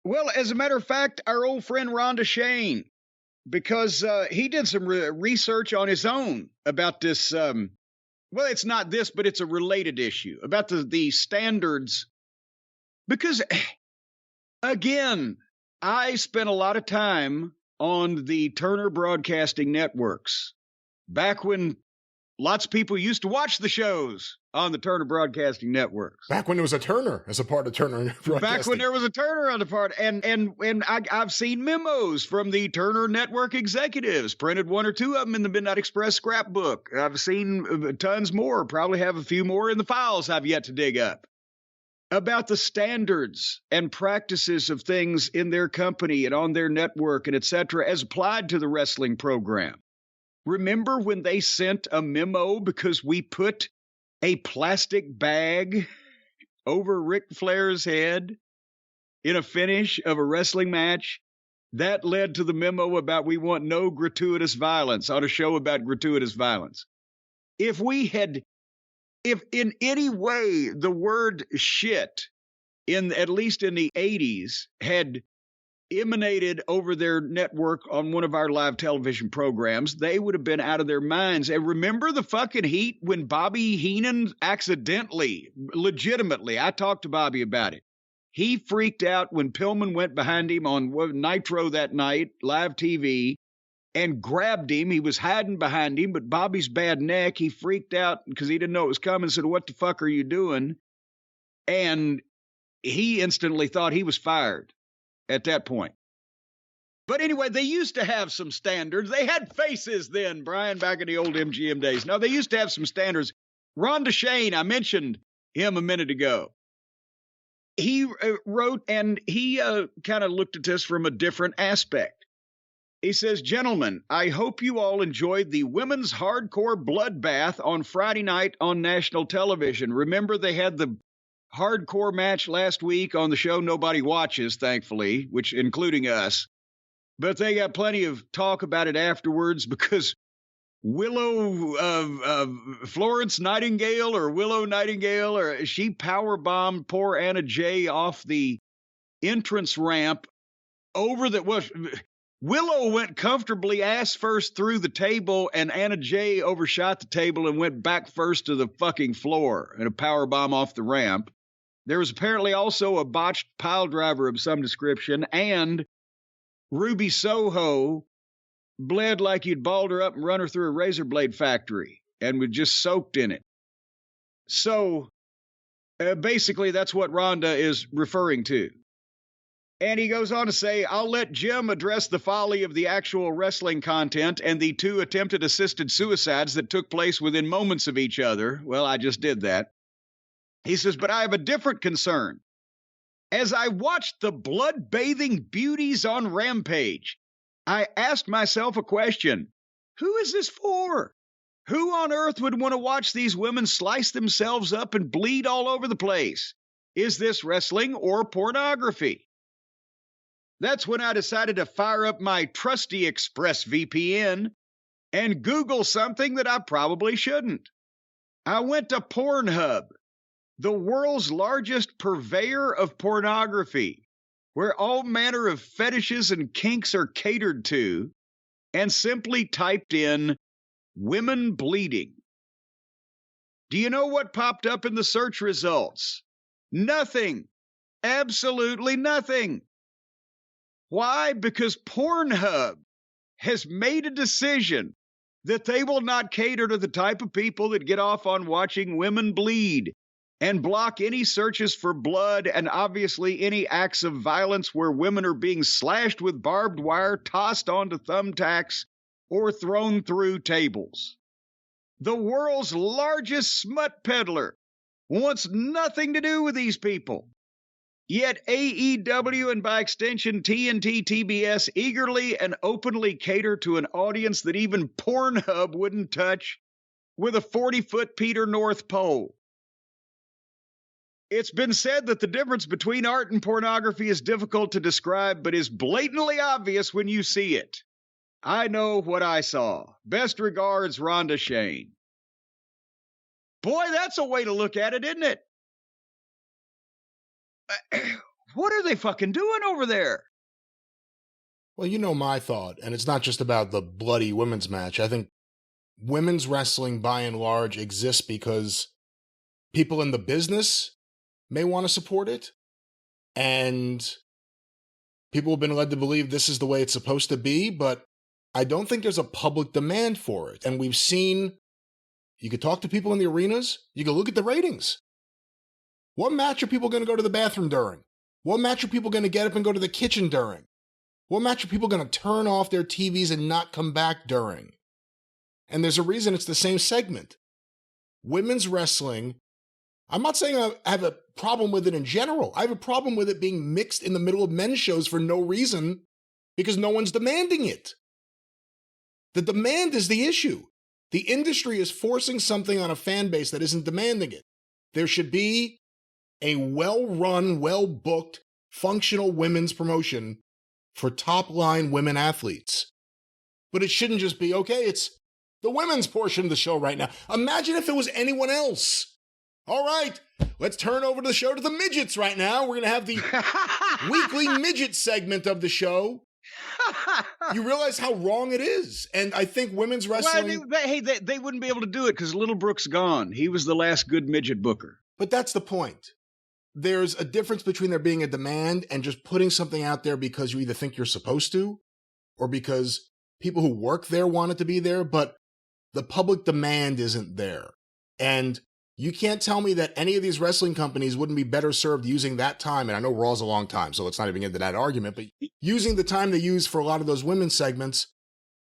Well, as a matter of fact, our old friend Rhonda Shane, because he did some research on his own about this. Well, it's not this, but it's a related issue about the standards. Because, again, I spent a lot of time on the Turner Broadcasting Networks back when lots of people used to watch the shows on the Turner Broadcasting Networks. Back when there was a Turner as a part of Turner Broadcasting. Back when there was a Turner on the part. And I've seen memos from the Turner Network executives, printed one or two of them in the Midnight Express scrapbook. I've seen tons more, probably have a few more in the files I've yet to dig up, about the standards and practices of things in their company and on their network and et cetera, as applied to the wrestling program. Remember when they sent a memo because we put a plastic bag over Ric Flair's head in a finish of a wrestling match? That led to the memo about we want no gratuitous violence on a show about gratuitous violence. If in any way the word shit, at least in the 80s, had emanated over their network on one of our live television programs, they would have been out of their minds. And remember the fucking heat when Bobby Heenan accidentally, legitimately, I talked to Bobby about it. He freaked out when Pillman went behind him on Nitro that night, live TV, and grabbed him. He was hiding behind him, but Bobby's bad neck, he freaked out because he didn't know it was coming, said, "What the fuck are you doing?" And he instantly thought he was fired at that point. But anyway, they used to have some standards. They had faces then, Brian, back in the old MGM days. No, they used to have some standards. Rhonda Shane, I mentioned him a minute ago. He wrote, and he kind of looked at this from a different aspect. He says, "Gentlemen, I hope you all enjoyed the women's hardcore bloodbath on Friday night on national television. Remember, they had the hardcore match last week on the show nobody watches, thankfully, which including us. But they got plenty of talk about it afterwards because Florence Nightingale or Willow Nightingale, or she powerbombed poor Anna Jay off the entrance ramp over Willow went comfortably ass first through the table, and Anna Jay overshot the table and went back first to the fucking floor in a powerbomb off the ramp. There was apparently also a botched pile driver of some description, and Ruby Soho bled like you'd balled her up and run her through a razor blade factory and was just soaked in it." So basically that's what Rhonda is referring to. And he goes on to say, "I'll let Jim address the folly of the actual wrestling content and the 2 attempted assisted suicides that took place within moments of each other." Well, I just did that. He says, "But I have a different concern. As I watched the blood-bathing beauties on Rampage, I asked myself a question. Who is this for? Who on earth would want to watch these women slice themselves up and bleed all over the place? Is this wrestling or pornography?" That's when I decided to fire up my trusty ExpressVPN and Google something that I probably shouldn't. I went to Pornhub, the world's largest purveyor of pornography, where all manner of fetishes and kinks are catered to, and simply typed in women bleeding. Do you know what popped up in the search results? Nothing. Absolutely nothing. Why? Because Pornhub has made a decision that they will not cater to the type of people that get off on watching women bleed, and block any searches for blood and obviously any acts of violence where women are being slashed with barbed wire, tossed onto thumbtacks, or thrown through tables. The world's largest smut peddler wants nothing to do with these people. Yet AEW and by extension TNT TBS eagerly and openly cater to an audience that even Pornhub wouldn't touch with a 40-foot Peter North pole. It's been said that the difference between art and pornography is difficult to describe, but is blatantly obvious when you see it. I know what I saw. Best regards, Rhonda Shane. Boy, that's a way to look at it, isn't it? What are they fucking doing over there? Well, you know my thought, and it's not just about the bloody women's match. I think women's wrestling, by and large, exists because people in the business may want to support it, and people have been led to believe this is the way it's supposed to be, but I don't think there's a public demand for it. And we've seen, you could talk to people in the arenas, you can look at the ratings. What match are people going to go to the bathroom during? What match are people going to get up and go to the kitchen during? What match are people going to turn off their TVs and not come back during? And there's a reason it's the same segment. Women's wrestling, I'm not saying I have a problem with it in general. I have a problem with it being mixed in the middle of men's shows for no reason because no one's demanding it. The demand is the issue. The industry is forcing something on a fan base that isn't demanding it. There should be a well-run, well-booked, functional women's promotion for top-line women athletes. But it shouldn't just be, okay, it's the women's portion of the show right now. Imagine if it was anyone else. All right, let's turn over the show to the midgets right now. We're going to have the weekly midget segment of the show. You realize how wrong it is. And I think women's wrestling... Well, they wouldn't be able to do it because Little Brooke's gone. He was the last good midget booker. But that's the point. There's a difference between there being a demand and just putting something out there because you either think you're supposed to or because people who work there want it to be there, but the public demand isn't there. And you can't tell me that any of these wrestling companies wouldn't be better served using that time, and I know Raw's a long time, so let's not even get into that argument, but using the time they use for a lot of those women's segments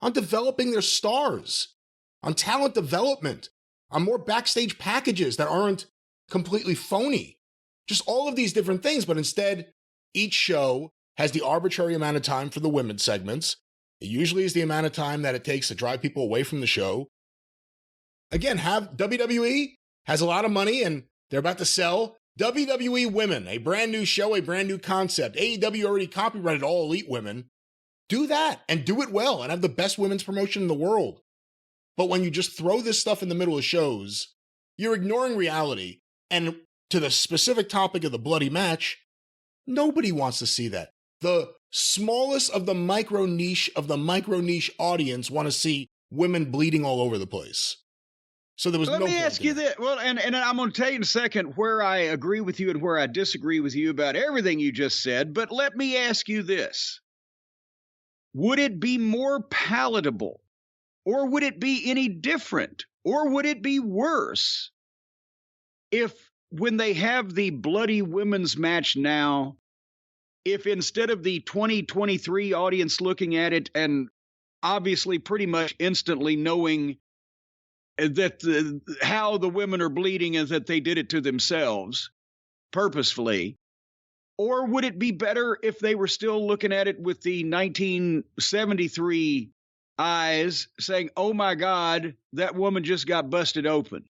on developing their stars, on talent development, on more backstage packages that aren't completely phony. Just all of these different things, but instead, each show has the arbitrary amount of time for the women's segments. It usually is the amount of time that it takes to drive people away from the show. Again, WWE has a lot of money and they're about to sell WWE Women, a brand new show, a brand new concept. AEW already copyrighted All Elite Women. Do that and do it well and have the best women's promotion in the world. But when you just throw this stuff in the middle of shows, you're ignoring reality. And to the specific topic of the bloody match, nobody wants to see that. The smallest of the micro niche audience want to see women bleeding all over the place. So there was no point. Let me ask you this. Well, and I'm going to tell you in a second where I agree with you and where I disagree with you about everything you just said. But let me ask you this. Would it be more palatable, or would it be any different, or would it be worse if when they have the bloody women's match now, if instead of the 2023 audience looking at it and obviously pretty much instantly knowing that how the women are bleeding is that they did it to themselves purposefully, or would it be better if they were still looking at it with the 1973 eyes saying, oh my God, that woman just got busted open,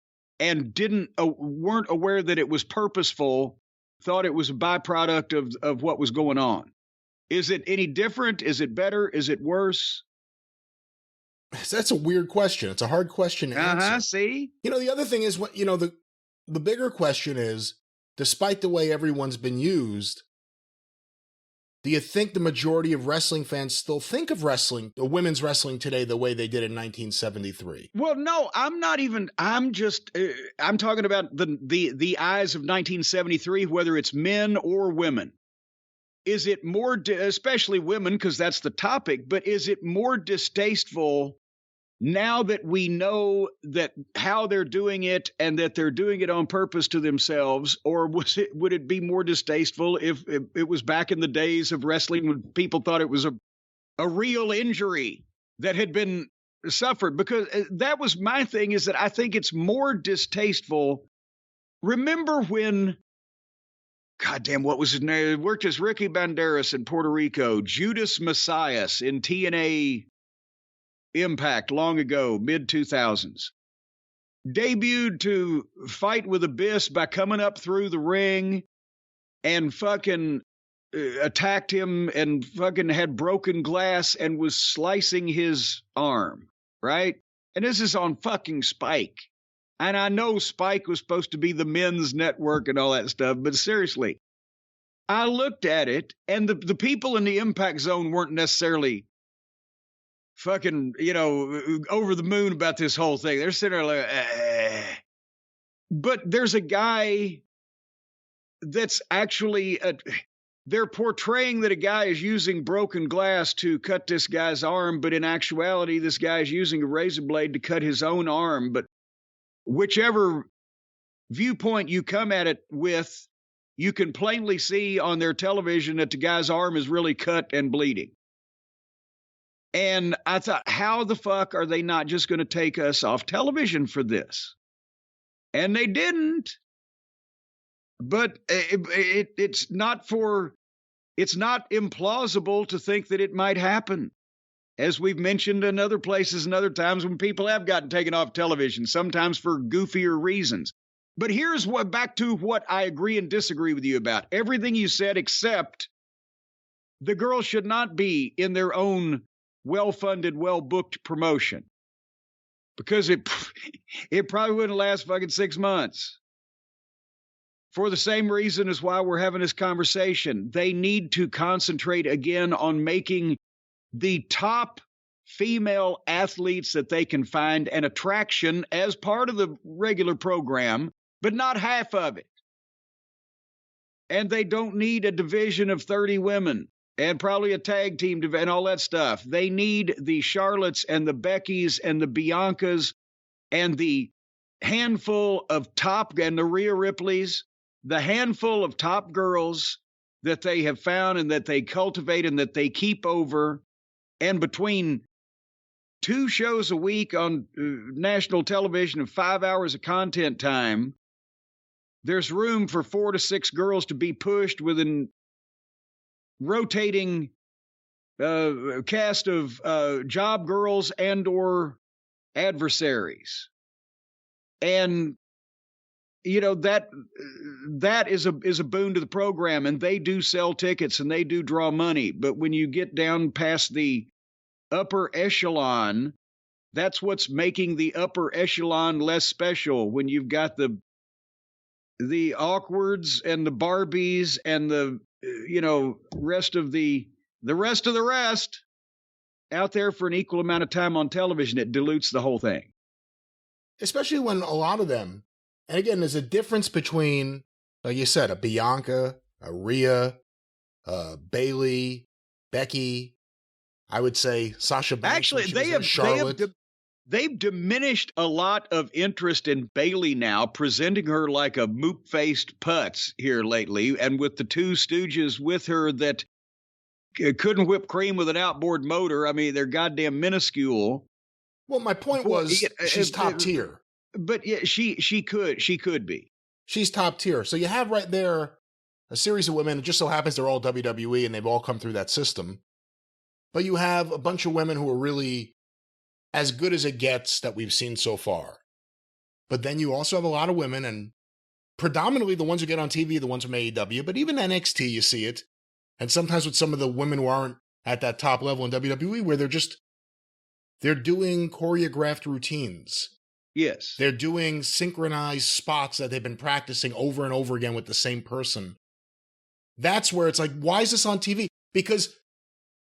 and weren't aware that it was purposeful, thought it was a byproduct of what was going on? Is it any different? Is it better? Is it worse? That's a weird question. It's a hard question to answer. See? You know, the other thing is, the bigger question is, despite the way everyone's been used, do you think the majority of wrestling fans still think of wrestling, the women's wrestling today, the way they did in 1973? Well, no, I'm talking about the eyes of 1973, whether it's men or women. Is it more, especially women, because that's the topic, but is it more distasteful now that we know that how they're doing it and that they're doing it on purpose to themselves? Or would it be more distasteful if it was back in the days of wrestling when people thought it was a real injury that had been suffered? Because that was my thing, is that I think it's more distasteful. Remember when, goddamn, what was his name? Worked as Ricky Banderas in Puerto Rico, Judas Messias in TNA Impact long ago, mid-2000s. Debuted to fight with Abyss by coming up through the ring and fucking attacked him and fucking had broken glass and was slicing his arm, right? And this is on fucking Spike. And I know Spike was supposed to be the men's network and all that stuff, but seriously, I looked at it, and the people in the impact zone weren't necessarily fucking, over the moon about this whole thing. They're sitting there like, But there's a guy that's actually, they're portraying that a guy is using broken glass to cut this guy's arm, but in actuality, this guy is using a razor blade to cut his own arm. But whichever viewpoint you come at it with, you can plainly see on their television that the guy's arm is really cut and bleeding. And I thought, how the fuck are they not just going to take us off television for this? And they didn't. But it's not implausible to think that it might happen. As we've mentioned in other places and other times when people have gotten taken off television, sometimes for goofier reasons. But here's back to what I agree and disagree with you about. Everything you said, except the girls should not be in their own well-funded, well-booked promotion. Because it probably wouldn't last fucking 6 months. For the same reason as why we're having this conversation. They need to concentrate again on making the top female athletes that they can find an attraction as part of the regular program, but not half of it. And they don't need a division of 30 women and probably a tag team and all that stuff. They need the Charlottes and the Beckys and the Biancas and the handful of top, and the Rhea Ripleys, the handful of top girls that they have found and that they cultivate and that they keep over. And between 2 shows a week on national television and 5 hours of content time, there's room for 4 to 6 girls to be pushed with an rotating cast of job girls and or adversaries. And that is a boon to the program, and they do sell tickets and they do draw money. But when you get down past the upper echelon, that's what's making the upper echelon less special. When you've got the awkwards and the Barbies and the rest of the rest out there for an equal amount of time on television, it dilutes the whole thing. Especially when a lot of them, and again, there's a difference between, like you said, a Bianca, a Rhea, Bailey, Becky. I would say Sasha Banks. Actually, they've diminished a lot of interest in Bailey now, presenting her like a moop-faced putz here lately, and with the 2 stooges with her that couldn't whip cream with an outboard motor. I mean, they're goddamn minuscule. Well, my point was she's top tier. But yeah, she could be. She's top tier. So you have right there a series of women. It just so happens they're all WWE and they've all come through that system. But you have a bunch of women who are really as good as it gets that we've seen so far. But then you also have a lot of women, and predominantly the ones who get on TV are the ones from AEW, but even NXT, you see it. And sometimes with some of the women who aren't at that top level in WWE, where they're doing choreographed routines. Yes. They're doing synchronized spots that they've been practicing over and over again with the same person. That's where it's like, why is this on TV? Because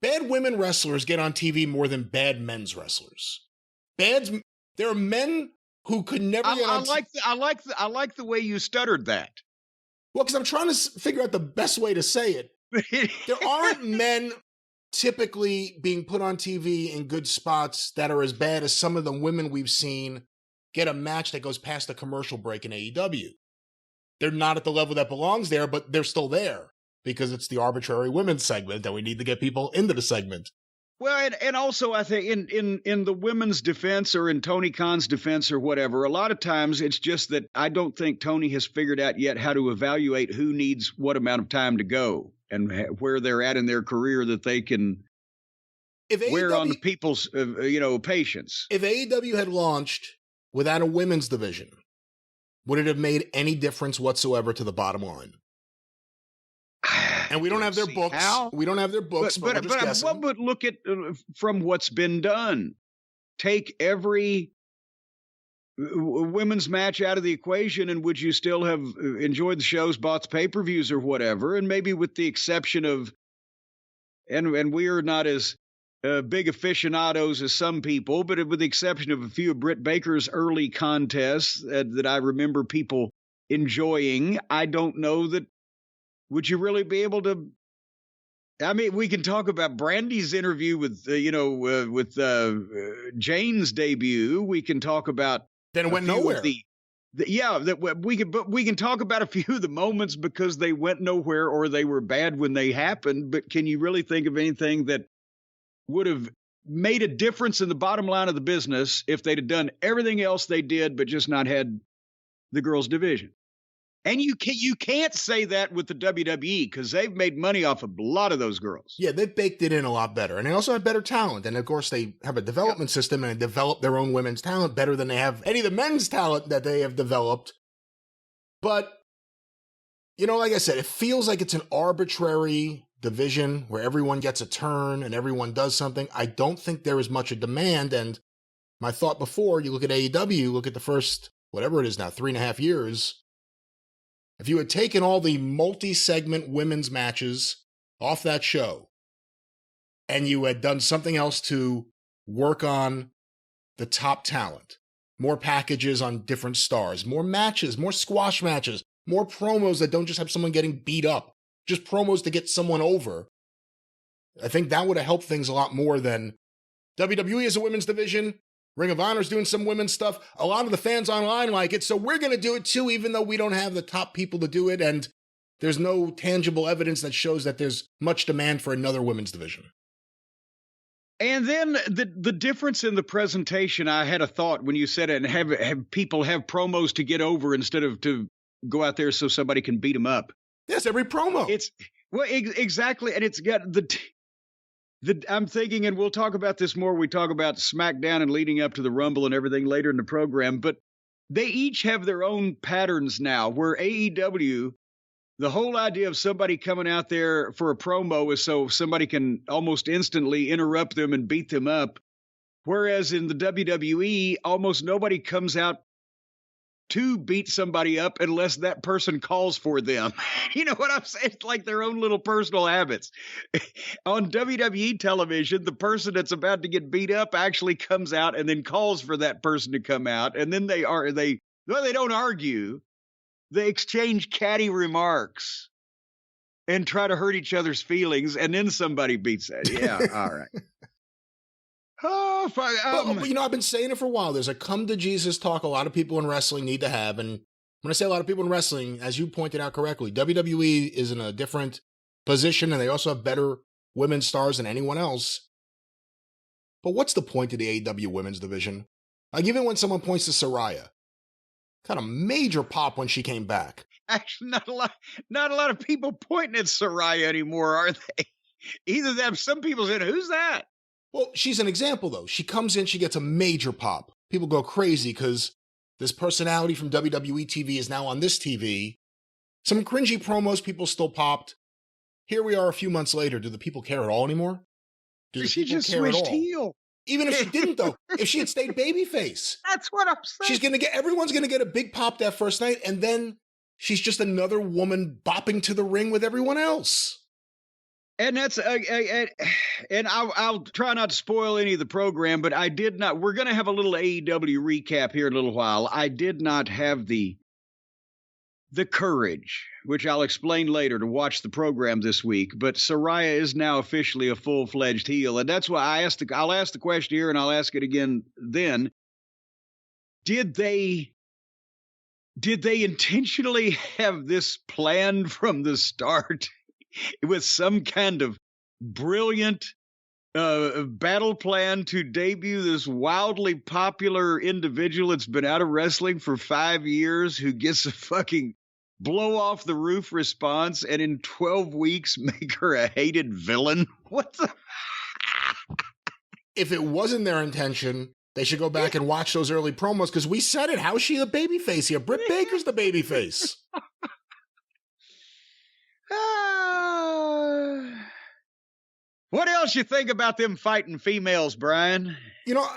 bad women wrestlers get on TV more than bad men's wrestlers. There are men who could never get on TV. I like the way you stuttered that. Well, because I'm trying to figure out the best way to say it. There aren't men typically being put on TV in good spots that are as bad as some of the women we've seen get a match that goes past the commercial break in AEW. They're not at the level that belongs there, but they're still there because it's the arbitrary women's segment and we need to get people into the segment. Well, and also I think in the women's defense or in Tony Khan's defense or whatever, a lot of times it's just that I don't think Tony has figured out yet how to evaluate who needs what amount of time to go and where they're at in their career that they can wear on the people's, patience. If AEW had launched without a women's division, would it have made any difference whatsoever to the bottom line? And we don't have their books. How? We don't have their books, but look at from what's been done. Take every women's match out of the equation, and would you still have enjoyed the shows, bought the pay-per-views or whatever? And maybe with the exception of, and we are not as big aficionados as some people, but with the exception of a few of Britt Baker's early contests that I remember people enjoying, I don't know that, would you really be able to? I mean, we can talk about Brandy's interview with, Jane's debut. We can talk about. Then it went nowhere. But we can talk about a few of the moments because they went nowhere or they were bad when they happened. But can you really think of anything that would have made a difference in the bottom line of the business if they'd have done everything else they did, but just not had the girls' division? And you can't say that with the WWE because they've made money off of a lot of those girls. Yeah, they've baked it in a lot better. And they also have better talent. And of course, they have a development system and develop their own women's talent better than they have any of the men's talent that they have developed. But, like I said, it feels like it's an arbitrary division where everyone gets a turn and everyone does something. I don't think there is much a demand. And my thought before, you look at AEW, look at the first, whatever it is now, 3.5 years. If you had taken all the multi-segment women's matches off that show and you had done something else to work on the top talent, more packages on different stars, more matches, more squash matches, more promos that don't just have someone getting beat up, just promos to get someone over, I think that would have helped things a lot more than WWE as a women's division. Ring of Honor's doing some women's stuff. A lot of the fans online like it, so we're going to do it too, even though we don't have the top people to do it, and there's no tangible evidence that shows that there's much demand for another women's division. And then the difference in the presentation, I had a thought when you said it, and have people have promos to get over instead of to go out there so somebody can beat them up. Yes, every promo. Exactly, and it's got I'm thinking, and we'll talk about this more. We talk about SmackDown and leading up to the Rumble and everything later in the program, but they each have their own patterns now, where AEW, the whole idea of somebody coming out there for a promo is so somebody can almost instantly interrupt them and beat them up. Whereas in the WWE, almost nobody comes out to beat somebody up unless that person calls for them. You know what I'm saying? It's like their own little personal habits. On WWE television, the person that's about to get beat up actually comes out and then calls for that person to come out. And then they don't argue. They exchange catty remarks and try to hurt each other's feelings. And then somebody beats that. Yeah. All right. Oh, fine. I've been saying it for a while. There's a come to Jesus talk a lot of people in wrestling need to have. And when I say a lot of people in wrestling, as you pointed out correctly, WWE is in a different position and they also have better women's stars than anyone else. But what's the point of the AEW women's division? Like, even when someone points to Saraya, got a major pop when she came back. Actually, not a lot of people pointing at Saraya anymore, are they? Either them, some people said, "Who's that?" Well, she's an example, though. She comes in, she gets a major pop. People go crazy because this personality from WWE TV is now on this TV. Some cringy promos, people still popped. Here we are a few months later. Do the people care at all anymore? Do the she people just care at switched all? heel. Even if she didn't, though, if she had stayed babyface. That's what I'm saying. Everyone's going to get a big pop that first night, and then she's just another woman bopping to the ring with everyone else. And that's and I'll try not to spoil any of the program, but I did not. We're going to have a little AEW recap here in a little while. I did not have the courage, which I'll explain later, to watch the program this week. But Saraya is now officially a full-fledged heel, and that's why I'll ask the question here, and I'll ask it again then. Did they intentionally have this planned from the start? With some kind of brilliant battle plan to debut this wildly popular individual that's been out of wrestling for 5 years who gets a fucking blow off the roof response and in 12 weeks make her a hated villain? What the? If it wasn't their intention, they should go back and watch those early promos because we said it. How is she the babyface here? Britt Baker's the babyface. What else you think about them fighting females, Brian?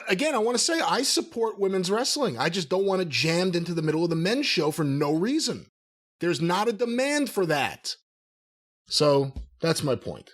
Again, I want to say I support women's wrestling. I just don't want it jammed into the middle of the men's show for no reason. There's not a demand for that. So that's my point.